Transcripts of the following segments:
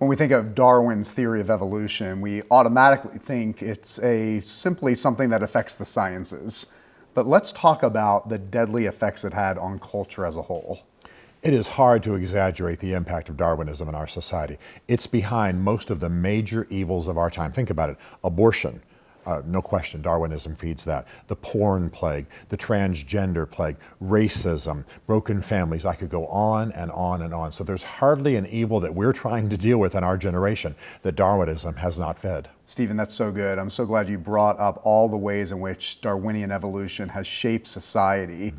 When we think of Darwin's theory of evolution, we automatically think it's simply something that affects the sciences. But let's talk about the deadly effects it had on culture as a whole. It is hard to exaggerate the impact of Darwinism in our society. It's behind most of the major evils of our time. Think about it. Abortion. No question, Darwinism feeds that. The porn plague, the transgender plague, racism, broken families. I could go on and on and on. So there's hardly an evil that we're trying to deal with in our generation that Darwinism has not fed. Stephen, that's so good. I'm so glad you brought up all the ways in which Darwinian evolution has shaped society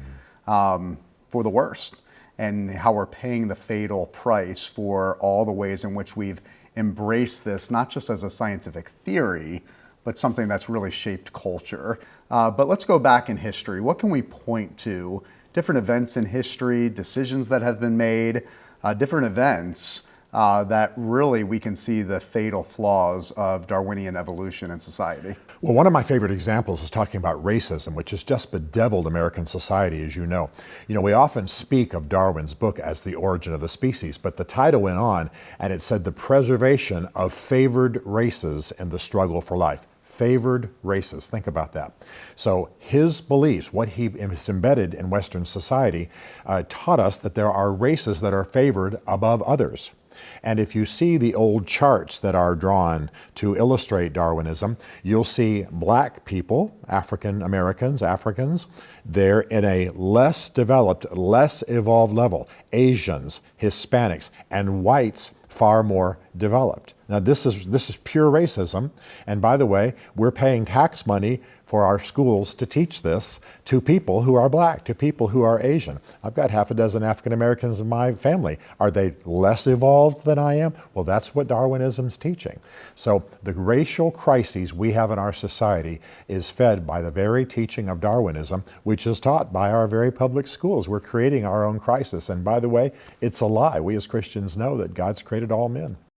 for the worst, and how we're paying the fatal price for all the ways in which we've embraced this, not just as a scientific theory, but something that's really shaped culture. But let's go back in history. What can we point to? Different events in history, decisions that have been made, different events that really we can see the fatal flaws of Darwinian evolution in society. Well, one of my favorite examples is talking about racism, which has just bedeviled American society, as you know. We often speak of Darwin's book as The Origin of the Species, but the title went on and it said the preservation of favored races in the struggle for life. Favored races. Think about that. So his beliefs, what he is embedded in Western society, taught us that there are races that are favored above others. And if you see the old charts that are drawn to illustrate Darwinism, you'll see black people, African Americans, Africans, they're in a less developed, less evolved level. Asians, Hispanics, and whites far more developed. Now this is pure racism, and by the way, we're paying tax money for our schools to teach this to people who are black, to people who are Asian. I've got half a dozen African Americans in my family. Are they less evolved than I am? Well, that's what Darwinism's teaching. So the racial crises we have in our society is fed by the very teaching of Darwinism, which is taught by our very public schools. We're creating our own crisis, and by the way, it's a lie. We as Christians know that God's created all men.